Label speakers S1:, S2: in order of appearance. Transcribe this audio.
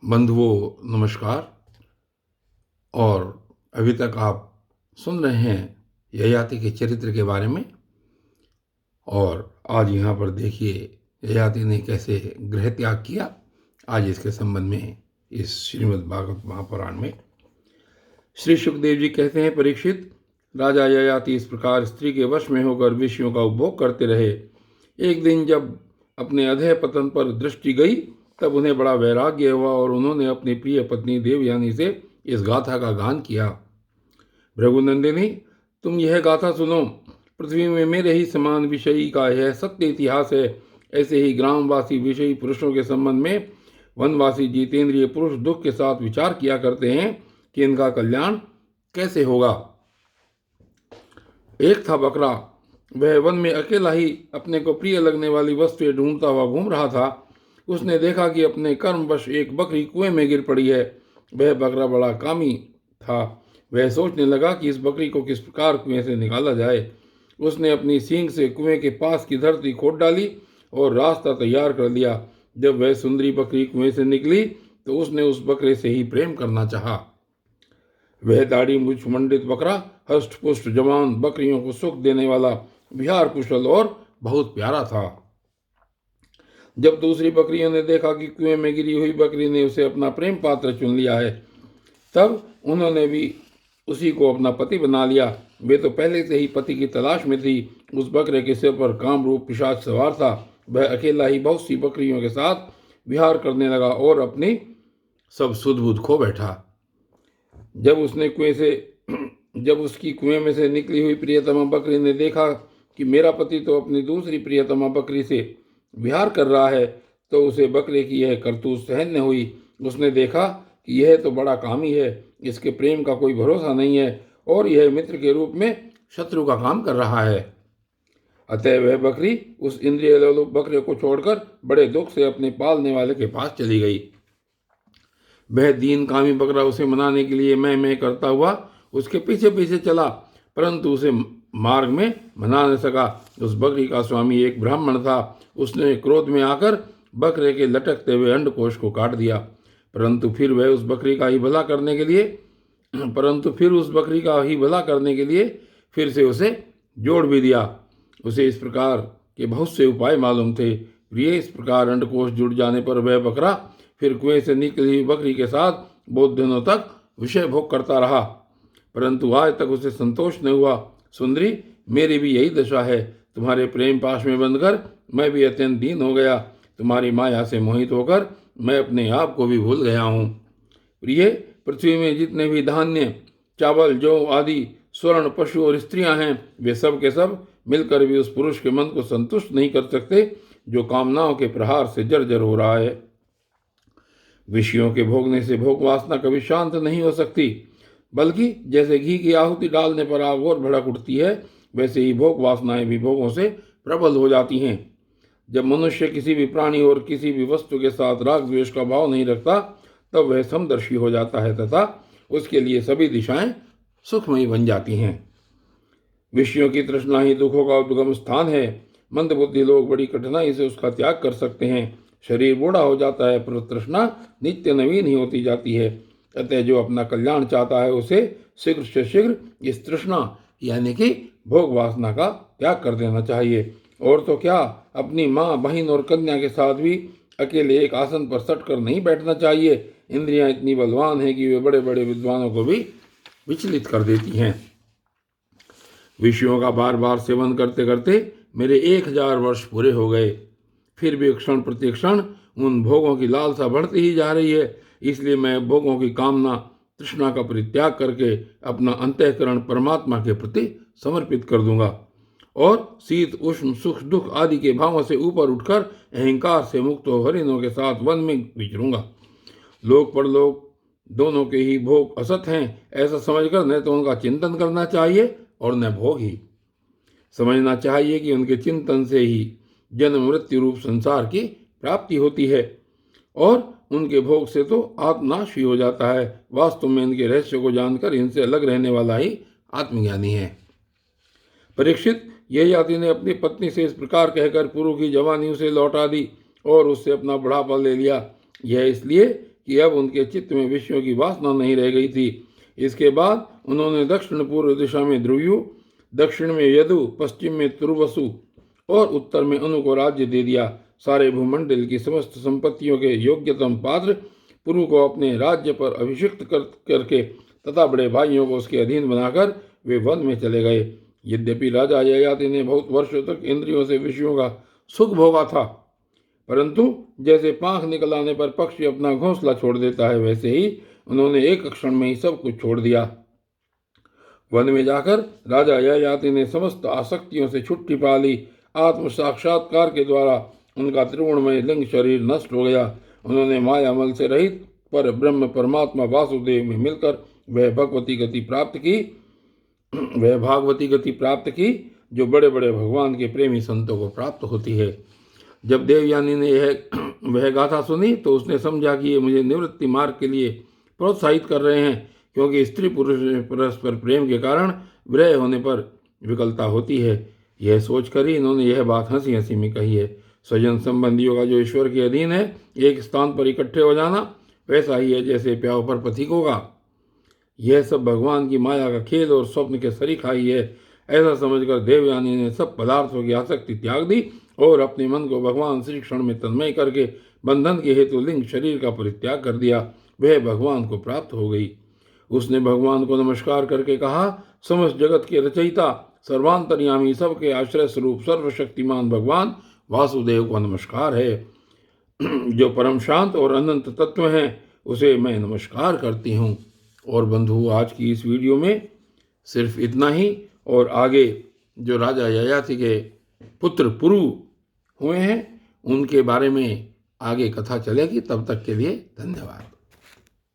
S1: बंधुओं नमस्कार। और अभी तक आप सुन रहे हैं ययाति के चरित्र के बारे में। और आज यहाँ पर देखिए ययाति ने कैसे गृह त्याग किया। आज इसके संबंध में इस श्रीमद् भागवत महापुराण में श्री सुखदेव जी कहते हैं, परीक्षित, राजा ययाति इस प्रकार स्त्री के वश में होकर विषयों का उपभोग करते रहे। एक दिन जब अपने अधः पतन पर दृष्टि गई तब उन्हें बड़ा वैराग्य हुआ और उन्होंने अपनी प्रिय पत्नी देवयानी से इस गाथा का गान किया। भृगुनंदिनी, तुम यह गाथा सुनो। पृथ्वी में मेरे ही समान विषयी का यह सत्य इतिहास है। ऐसे ही ग्रामवासी विषयी पुरुषों के संबंध में वनवासी जितेंद्रिय पुरुष दुख के साथ विचार किया करते हैं कि इनका कल्याण कैसे होगा। एक था बकरा, वह वन में अकेला ही अपने को प्रिय लगने वाली वस्तुएं ढूंढता हुआ घूम रहा था। उसने देखा कि अपने कर्मवश एक बकरी कुएं में गिर पड़ी है। वह बकरा बड़ा कामी था। वह सोचने लगा कि इस बकरी को किस प्रकार कुएं से निकाला जाए। उसने अपनी सींग से कुएं के पास की धरती खोद डाली और रास्ता तैयार कर लिया। जब वह सुंदरी बकरी कुएं से निकली तो उसने उस बकरे से ही प्रेम करना चाहा। वह दाढ़ी मूछ मंडित बकरा हष्ट पुष्ट जवान, बकरियों को सुख देने वाला, विहार कुशल और बहुत प्यारा था। जब दूसरी बकरियों ने देखा कि कुएं में गिरी हुई बकरी ने उसे अपना प्रेम पात्र चुन लिया है, तब उन्होंने भी उसी को अपना पति बना लिया। वे तो पहले से ही पति की तलाश में थी। उस बकरे के सिर पर कामरूप पिशाच सवार था। वह अकेला ही बहुत सी बकरियों के साथ विहार करने लगा और अपनी सब सुध बुध खो बैठा। जब उसकी कुएं में से निकली हुई प्रियतमा बकरी ने देखा कि मेरा पति तो अपनी दूसरी प्रियतमा बकरी से विहार कर रहा है, तो उसे बकरे की यह करतूत सहन न हुई। उसने देखा कि यह तो बड़ा कामी है, इसके प्रेम का कोई भरोसा नहीं है और यह मित्र के रूप में शत्रु का काम कर रहा है। अतः वह बकरी उस इंद्रिय लोलुप बकरे को छोड़कर बड़े दुख से अपने पालने वाले के पास चली गई। वह दीन कामी बकरा उसे मनाने के लिए मैं करता हुआ उसके पीछे पीछे चला, परंतु उसे मार्ग में मना न सका। उस बकरी का स्वामी एक ब्राह्मण था। उसने क्रोध में आकर बकरे के लटकते हुए अंडकोश को काट दिया, परंतु फिर उस बकरी का ही भला करने के लिए फिर से उसे जोड़ भी दिया। उसे इस प्रकार के बहुत से उपाय मालूम थे। प्रिय, इस प्रकार अंडकोश जुड़ जाने पर वह बकरा फिर कुएं से निकली हुई बकरी के साथ बहुत दिनों तक विषय भोग करता रहा, परंतु आज तक उसे संतोष न हुआ। सुंदरी, मेरी भी यही दशा है। तुम्हारे प्रेम पाश में बंधकर मैं भी अत्यंत दीन हो गया। तुम्हारी माया से मोहित होकर मैं अपने आप को भी भूल गया हूँ। प्रिय, पृथ्वी में जितने भी धान्य, चावल, जौ आदि, स्वर्ण, पशु और स्त्रियां हैं, वे सब के सब मिलकर भी उस पुरुष के मन को संतुष्ट नहीं कर सकते जो कामनाओं के प्रहार से जर्जर हो रहा है। विषयों के भोगने से भोग वासना कभी शांत नहीं हो सकती, बल्कि जैसे घी की आहुति डालने पर आग और भड़क उठती है, वैसे ही भोग वासनाएं भी भोगों से प्रबल हो जाती हैं। जब मनुष्य किसी भी प्राणी और किसी भी वस्तु के साथ राग द्वेष का भाव नहीं रखता, तब वह समदर्शी हो जाता है तथा उसके लिए सभी दिशाएं सुखमयी बन जाती हैं। विषयों की तृष्णा ही दुखों का उद्गम स्थान है। मंदबुद्धि लोग बड़ी कठिनाई से उसका त्याग कर सकते हैं। शरीर बूढ़ा हो जाता है, पर तृष्णा नित्य नवीन ही होती जाती है। अतः जो अपना कल्याण चाहता है उसे शीघ्र से शीघ्र इस तृष्णा यानी कि भोग वासना का त्याग कर देना चाहिए। और तो क्या, अपनी माँ, बहन और कन्या के साथ भी अकेले एक आसन पर सट कर नहीं बैठना चाहिए। इंद्रियां इतनी बलवान हैं कि वे बड़े बड़े विद्वानों को भी विचलित कर देती हैं। विषयों का बार बार सेवन करते करते मेरे 1000 वर्ष पूरे हो गए, फिर भी क्षण प्रति क्षण उन भोगों की लालसा बढ़ती ही जा रही है। इसलिए मैं भोगों की कामना तृष्णा का परित्याग करके अपना अंतःकरण परमात्मा के प्रति समर्पित कर दूंगा और शीत उष्ण सुख दुख आदि के भावों से ऊपर उठकर अहंकार से मुक्त हो हरिणों के साथ वन में विचरूंगा। लोक परलोक दोनों के ही भोग असत हैं, ऐसा समझकर न तो उनका चिंतन करना चाहिए और न भोग ही। समझना चाहिए कि उनके चिंतन से ही जन्म मृत्यु रूप संसार की प्राप्ति होती है और उनके भोग से तो आत्मनाश ही हो जाता है। वास्तव में इनके रहस्य को जानकर इनसे अलग रहने वाला ही आत्मज्ञानी है। परीक्षित, ययाति ने अपनी पत्नी से इस प्रकार कहकर पुरु की जवानी उसे लौटा दी और उससे अपना बुढ़ापा ले लिया। यह इसलिए कि अब उनके चित्त में विषयों की वासना नहीं रह गई थी। इसके बाद उन्होंने दक्षिण पूर्व दिशा में ध्रुवयु, दक्षिण में यदु, पश्चिम में तुर्वसु और उत्तर में अनु को राज्य दे दिया। सारे भूमंडल की समस्त संपत्तियों के योग्यतम पात्र पुरु को अपने राज्य पर अभिषिक्त करके तथा बड़े भाइयों को उसके अधीन बनाकर वे वन में चले गए। यद्यपि राजा ययाति ने बहुत वर्षों तक इंद्रियों से विषयों का सुख भोगा था, परंतु जैसे पांख निकल आने पर पक्षी अपना घोंसला छोड़ देता है, वैसे ही उन्होंने एक क्षण में ही सब कुछ छोड़ दिया। वन में जाकर राजा ययाति ने समस्त आसक्तियों से छुट्टी पा ली। आत्म साक्षात्कार के द्वारा उनका त्रिगुणमय लिंग शरीर नष्ट हो गया। उन्होंने मायामल से रहित पर ब्रह्म परमात्मा वासुदेव में मिलकर वह भागवती गति प्राप्त की जो बड़े बड़े भगवान के प्रेमी संतों को प्राप्त होती है। जब देवयानी ने वह गाथा सुनी तो उसने समझा कि ये मुझे निवृत्ति मार्ग के लिए प्रोत्साहित कर रहे हैं, क्योंकि स्त्री पुरुष परस्पर प्रेम के कारण विरह होने पर विकलता होती है। यह सोचकर ही इन्होंने यह बात हंसी हंसी में कही है। स्वजन संबंधियों का जो ईश्वर के अधीन है, एक स्थान पर इकट्ठे हो जाना वैसा ही है जैसे प्याव पर पथिकों का। यह सब भगवान की माया का खेल और स्वप्न के सरीखा ही है। ऐसा समझकर देवयानी ने सब पदार्थों की आसक्ति त्याग दी और अपने मन को भगवान श्री कृष्ण में तन्मय करके बंधन के हेतु लिंग शरीर का परित्याग कर दिया। वह भगवान को प्राप्त हो गई। उसने भगवान को नमस्कार करके कहा, समस्त जगत के रचयिता, सर्वांतर्यामी, सबके आश्रय स्वरूप सर्वशक्तिमान भगवान वासुदेव को नमस्कार है। जो परम शांत और अनंत तत्व हैं उसे मैं नमस्कार करती हूँ। और बंधु, आज की इस वीडियो में सिर्फ इतना ही, और आगे जो राजा ययाति के पुत्र पुरु हुए हैं उनके बारे में आगे कथा चलेगी। तब तक के लिए धन्यवाद।